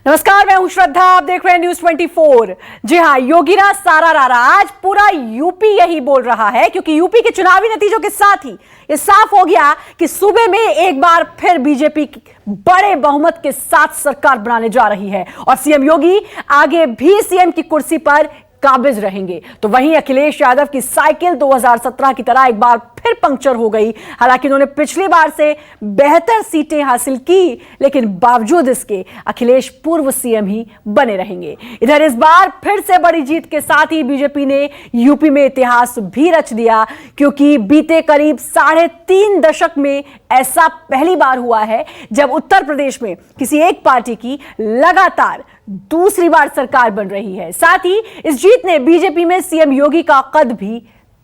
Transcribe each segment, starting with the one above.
नमस्कार, मैं हूं श्रद्धा। आप देख रहे हैं न्यूज 24। जी हां, योगीराज सारा रारा। आज पूरा यूपी यही बोल रहा है, क्योंकि यूपी के चुनावी नतीजों के साथ ही ये साफ हो गया कि सूबे में एक बार फिर बीजेपी बड़े बहुमत के साथ सरकार बनाने जा रही है और सीएम योगी आगे भी सीएम की कुर्सी पर काबिज रहेंगे। तो वहीं अखिलेश यादव की साइकिल 2017 की तरह एक बार फिर पंक्चर हो गई। हालांकि उन्होंने पिछली बार से बेहतर सीटें हासिल की, लेकिन बावजूद इसके अखिलेश पूर्व सीएम ही बने रहेंगे। इधर इस बार फिर से बड़ी जीत के साथ ही बीजेपी ने यूपी में इतिहास भी रच दिया, क्योंकि बीते करीब 3.5 दशक में ऐसा पहली बार हुआ है जब उत्तर प्रदेश में किसी एक पार्टी की लगातार दूसरी बार सरकार बन रही है। साथ ही इस जीत ने बीजेपी में सीएम योगी का कद भी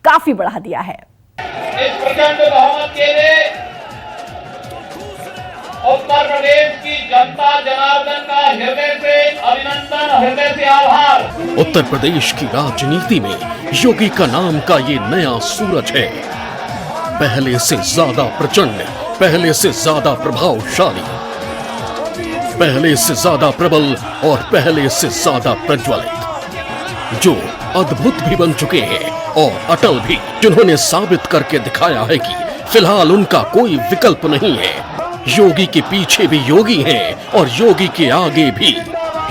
काफी बढ़ा दिया है। इस प्रचंड बहुमत के लिए उत्तर प्रदेश की जनता जनार्दन का हृदय से अभिनंदन, हृदय से आभार। उत्तर प्रदेश की राजनीति में योगी का नाम का ये नया सूरज है। पहले से ज्यादा प्रचंड, पहले से ज्यादा प्रभावशाली, पहले से ज्यादा प्रबल और पहले से ज्यादा प्रज्वलित, जो अद्भुत भी बन चुके हैं और अटल भी, जिन्होंने साबित करके दिखाया है कि फिलहाल उनका कोई विकल्प नहीं है। योगी के पीछे भी योगी हैं और योगी के आगे भी।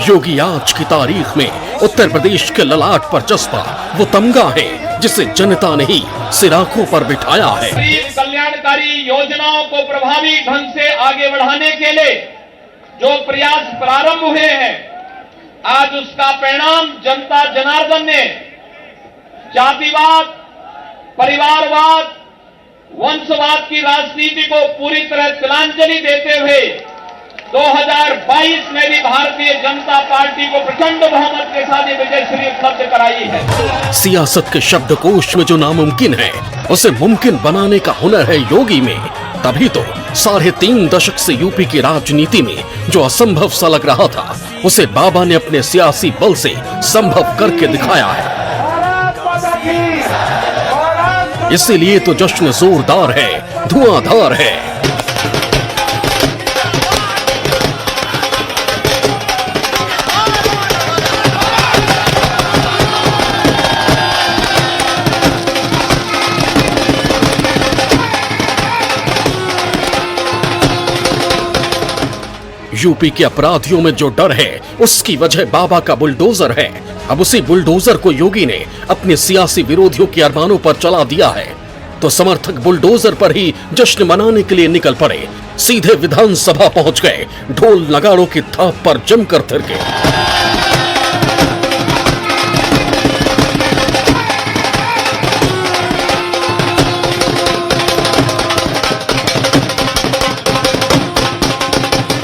योगी आज की तारीख में उत्तर प्रदेश के ललाट पर चस्पा वो तमगा है जिसे जनता ने ही सिराखों पर बिठाया है। गरीब कल्याणकारी योजनाओं को प्रभावी ढंग से आगे बढ़ाने के लिए जो प्रयास प्रारंभ हुए हैं, आज उसका परिणाम जनता जनार्दन ने जातिवाद, परिवारवाद, वंशवाद की राजनीति को पूरी तरह तिलांजलि देते हुए 2022 में भी भारतीय जनता पार्टी को प्रचंड बहुमत के साथ विजय श्री उपलब्ध कराई है। सियासत के शब्दकोश में जो नामुमकिन है उसे मुमकिन बनाने का हुनर है योगी में। तभी तो 3.5 दशक से यूपी की राजनीति में जो असंभव सा लग रहा था, उसे बाबा ने अपने सियासी बल से संभव करके दिखाया है। इसीलिए तो जश्न जोरदार है, धुआंधार है। यूपी के अपराधियों में जो डर है, उसकी वजह बाबा का बुलडोजर है। अब उसी बुलडोजर को योगी ने अपने सियासी विरोधियों के अरमानों पर चला दिया है, तो समर्थक बुलडोजर पर ही जश्न मनाने के लिए निकल पड़े। सीधे विधानसभा पहुंच गए, ढोल नगाड़ों की थाप पर जमकर थिरके।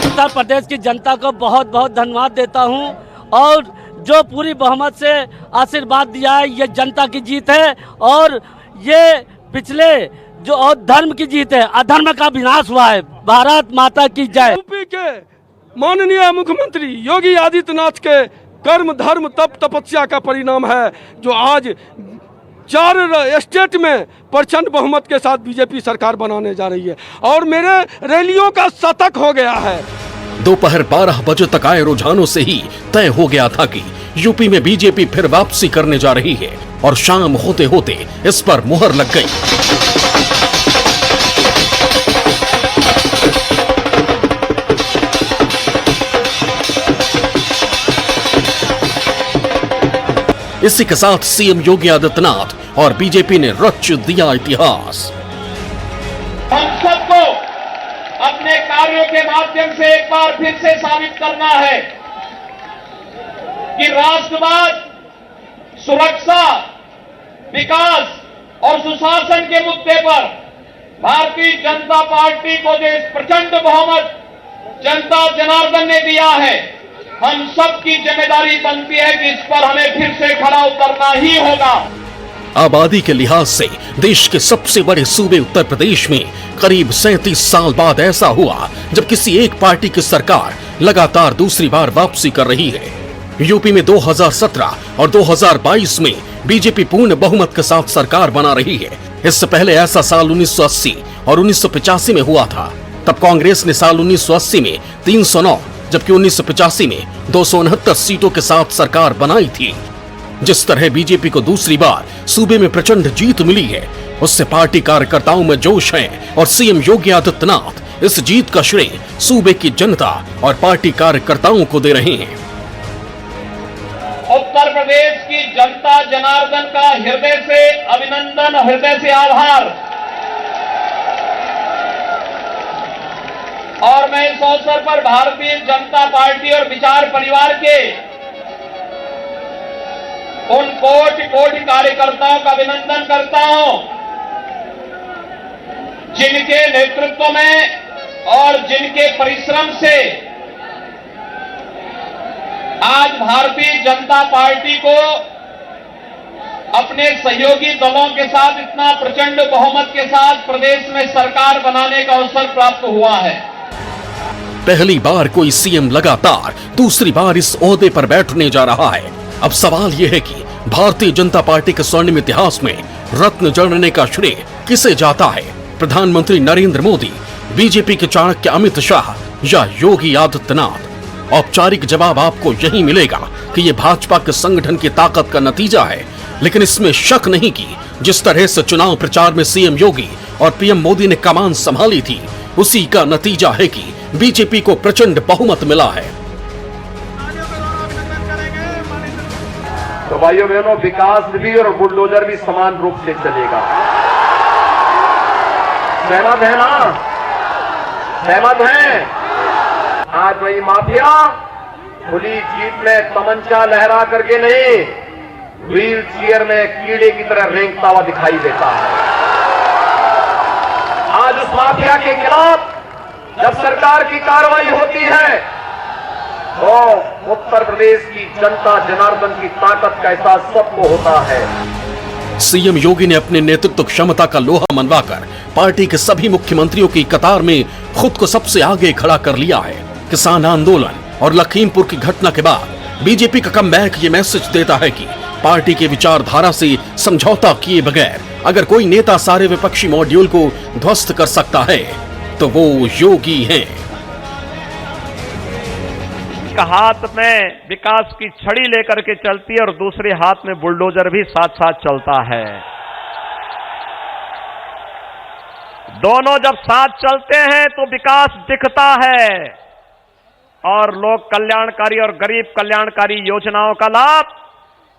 उत्तर प्रदेश की जनता को बहुत बहुत धन्यवाद देता हूं, और जो पूरी बहुमत से आशीर्वाद दिया है, ये जनता की जीत है और ये पिछले जो और धर्म की जीत है, अधर्म का विनाश हुआ है। भारत माता की जय। यूपी के माननीय मुख्यमंत्री योगी आदित्यनाथ के कर्म, धर्म, तप, तपस्या का परिणाम है जो आज 4 स्टेट में प्रचंड बहुमत के साथ बीजेपी सरकार बनाने जा रही है और मेरे रैलियों का शतक हो गया है। दोपहर 12 बजे तक आए रुझानों से ही तय हो गया था कि यूपी में बीजेपी फिर वापसी करने जा रही है, और शाम होते होते इस पर मुहर लग गई। इसी के साथ सीएम योगी आदित्यनाथ और बीजेपी ने रच दिया इतिहास। हम सबको अपने कार्यों के माध्यम से एक बार फिर से साबित करना है कि राष्ट्रवाद, सुरक्षा, विकास और सुशासन के मुद्दे पर भारतीय जनता पार्टी को जो इस प्रचंड बहुमत जनता जनार्दन ने दिया है, हम सबकी जिम्मेदारी बनती है कि इस पर हमें फिर से खड़ा उतरना ही होगा। आबादी के लिहाज से देश के सबसे बड़े सूबे उत्तर प्रदेश में करीब 37 साल बाद ऐसा हुआ जब किसी एक पार्टी की सरकार लगातार दूसरी बार वापसी कर रही है। यूपी में 2017 और 2022 में बीजेपी पूर्ण बहुमत के साथ सरकार बना रही है। इससे पहले ऐसा साल 1980 और 1985 में हुआ था। तब कांग्रेस ने साल 1980 में 309 जबकि 1985 में 269 सीटों के साथ सरकार बनाई थी। जिस तरह बीजेपी को दूसरी बार सूबे में प्रचंड जीत मिली है, उससे पार्टी कार्यकर्ताओं में जोश है और सीएम योगी आदित्यनाथ इस जीत का श्रेय सूबे की जनता और पार्टी कार्यकर्ताओं को दे रहे हैं। उत्तर प्रदेश की जनता जनार्दन का हृदय से अभिनंदन, हृदय से आभार। और मैं इस अवसर पर भारतीय जनता पार्टी और विचार परिवार के उन कोटि कोटि कार्यकर्ताओं का अभिनंदन करता हूं जिनके नेतृत्व में और जिनके परिश्रम से आज भारतीय जनता पार्टी को अपने सहयोगी दलों के साथ इतना प्रचंड बहुमत के साथ प्रदेश में सरकार बनाने का अवसर प्राप्त हुआ है। पहली बार कोई सीएम लगातार दूसरी बार इस ओहदे पर बैठने जा रहा है। अब सवाल यह है कि भारतीय जनता पार्टी के स्वर्णिम इतिहास में रत्न जड़ने का श्रेय किसे जाता है? प्रधानमंत्री नरेंद्र मोदी, बीजेपी के चाणक्य अमित शाह या योगी आदित्यनाथ? औपचारिक जवाब आपको यही मिलेगा कि यह भाजपा के संगठन की ताकत का नतीजा है। लेकिन इसमें शक नहीं कि जिस तरह से चुनाव प्रचार में सीएम योगी और पीएम मोदी ने कमान संभाली थी, उसी का नतीजा है कि बीजेपी को प्रचंड बहुमत मिला है। तो भाइयों बहनों, विकास भी और बुलडोजर भी समान रूप से चलेगा। सहमत है ना? सहमत है? आज वही माफिया खुली जीप में तमंचा लहरा करके नहीं, व्हील चेयर में कीड़े की तरह रेंगता हुआ दिखाई देता है। आज उस माफिया के खिलाफ जब सरकार की कार्रवाई होती है तो उत्तर प्रदेश की जनता जनार्दन की ताकत का एहसास सबको होता है। सीएम योगी ने अपने नेतृत्व क्षमता का लोहा मनवाकर पार्टी के सभी मुख्यमंत्रियों की कतार में खुद को सबसे आगे खड़ा कर लिया है। किसान आंदोलन और लखीमपुर की घटना के बाद बीजेपी का कमबैक ये मैसेज देता है कि पार्टी के विचारधारा से समझौता किए बगैर अगर कोई नेता सारे विपक्षी मॉड्यूल को ध्वस्त कर सकता है तो वो योगी हैं। एक हाथ में विकास की छड़ी लेकर के चलती है और दूसरे हाथ में बुलडोजर भी साथ साथ चलता है। दोनों जब साथ चलते हैं तो विकास दिखता है और लोक कल्याणकारी और गरीब कल्याणकारी योजनाओं का लाभ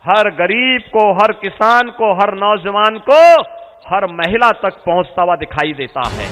हर गरीब को, हर किसान को, हर नौजवान को, हर महिला तक पहुंचता हुआ दिखाई देता है।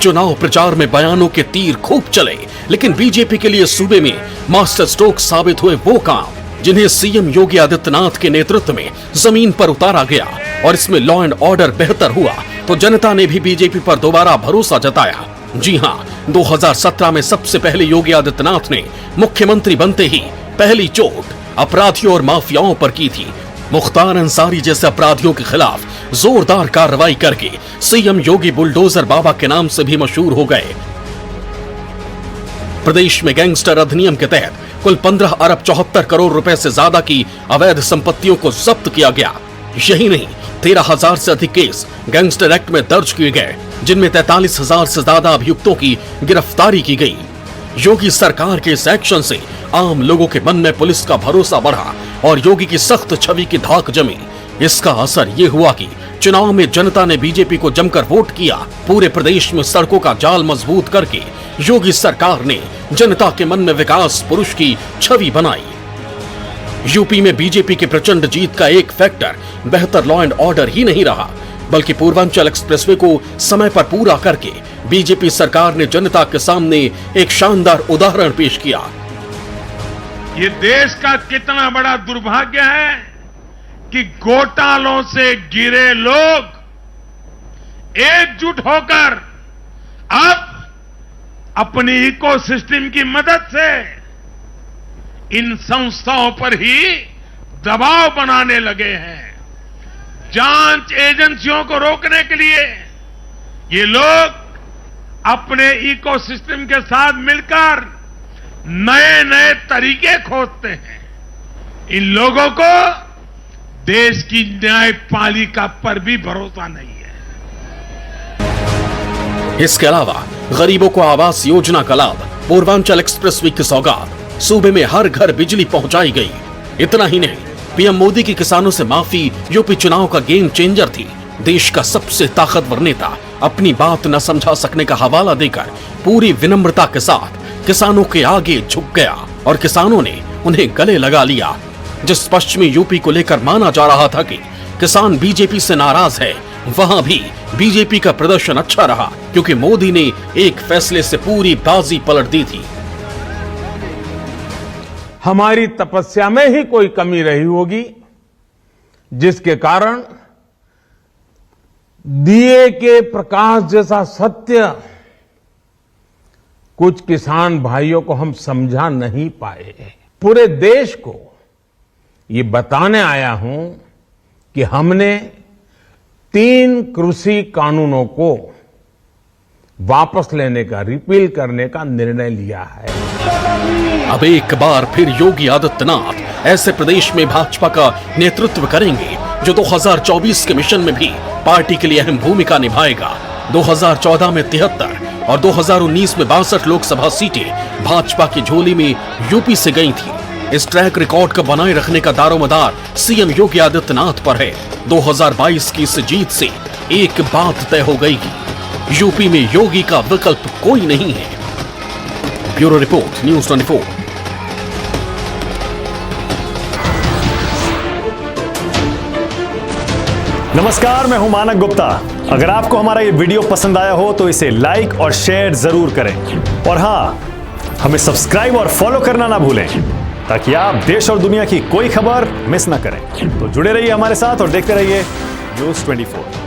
चुनाव प्रचार में बयानों के तीर खूब चले, लेकिन बीजेपी के लिए सूबे में मास्टर स्ट्रोक साबित हुए वो काम जिन्हें सीएम योगी आदित्यनाथ के नेतृत्व में जमीन पर उतारा गया और इसमें लॉ एंड ऑर्डर बेहतर हुआ तो जनता ने भी बीजेपी पर दोबारा भरोसा जताया। जी हां, 2017 में सबसे पहले योगी आदित्यनाथ ने मुख्यमंत्री बनते ही पहली चोट अपराधियों और माफियाओं पर की थी। मुख्तार अंसारी जैसे अपराधियों के खिलाफ जोरदार कार्रवाई करके सीएम योगी बुलडोजर बाबा के नाम से भी मशहूर हो गए। प्रदेश में गैंगस्टर अधिनियम के तहत कुल 15 अरब 74 करोड़ रुपए से ज्यादा की अवैध संपत्तियों को जब्त किया गया। यही नहीं, 13,000 से अधिक केस गैंगस्टर एक्ट में दर्ज किए गए, जिनमें 43,000 से ज्यादा अभियुक्तों की गिरफ्तारी की गई। योगी सरकार के इस एक्शन से आम लोगों के मन में पुलिस का भरोसा बढ़ा और योगी की सख्त छवि की धाक जमी। इसका असर ये हुआ कि चुनाव में जनता ने बीजेपी को जमकर वोट किया। पूरे प्रदेश में सड़कों का जाल मजबूत करके योगी सरकार ने जनता के मन में विकास पुरुष की छवि बनाई। यूपी में बीजेपी की प्रचंड जीत का एक फैक्टर बेहतर लॉ एंड ऑर्डर ही नहीं रहा, बल्कि पूर्वांचल एक्सप्रेसवे को समय पर पूरा करके बीजेपी सरकार ने जनता के सामने एक शानदार उदाहरण पेश किया। ये देश का कितना बड़ा दुर्भाग्य है कि घोटालों से घिरे लोग एकजुट होकर अब अपनी इकोसिस्टम की मदद से इन संस्थाओं पर ही दबाव बनाने लगे हैं। जांच एजेंसियों को रोकने के लिए ये लोग अपने इकोसिस्टम के साथ मिलकर नए नए तरीके खोजते हैं। इन लोगों को देश की न्यायपालिका पर भी भरोसा नहीं है। इसके अलावा गरीबों को आवास योजना का लाभ पूर्वांचल एक्सप्रेसवे की सौगात, सूबे में हर घर बिजली पहुंचाई गई। इतना ही नहीं, पीएम मोदी की किसानों से माफी यूपी चुनाव का गेम चेंजर थी। देश का सबसे ताकतवर नेता अपनी बात न समझा सकने का हवाला देकर पूरी विनम्रता के साथ किसानों के आगे झुक गया और किसानों ने उन्हें गले लगा लिया। जिस पश्चिमी यूपी को लेकर माना जा रहा था कि किसान बीजेपी से नाराज है, वहां भी बीजेपी का प्रदर्शन अच्छा रहा, क्योंकि मोदी ने एक फैसले से पूरी बाजी पलट दी थी। हमारी तपस्या में ही कोई कमी रही होगी, जिसके कारण दिए के प्रकाश जैसा सत्य कुछ किसान भाइयों को हम समझा नहीं पाए। पूरे देश को ये बताने आया हूं कि हमने 3 कृषि कानूनों को वापस लेने का, रिपील करने का निर्णय लिया है। अब एक बार फिर योगी आदित्यनाथ ऐसे प्रदेश में भाजपा का नेतृत्व करेंगे जो 2024 के मिशन में भी पार्टी के लिए अहम भूमिका निभाएगा। 2014 में 73 और 2019 में 62 लोकसभा सीटें भाजपा की झोली में यूपी से गई थी। इस ट्रैक रिकॉर्ड को बनाए रखने का दारोमदार सीएम योगी आदित्यनाथ पर है। 2022 की इस जीत से एक बात तय हो गई कि यूपी में योगी का विकल्प कोई नहीं है। Bureau report, news 24। नमस्कार, मैं हूं मानक गुप्ता। अगर आपको हमारा ये वीडियो पसंद आया हो तो इसे लाइक और शेयर जरूर करें, और हां, हमें सब्सक्राइब और फॉलो करना ना भूलें ताकि आप देश और दुनिया की कोई खबर मिस ना करें। तो जुड़े रहिए हमारे साथ और देखते रहिए न्यूज़ 24।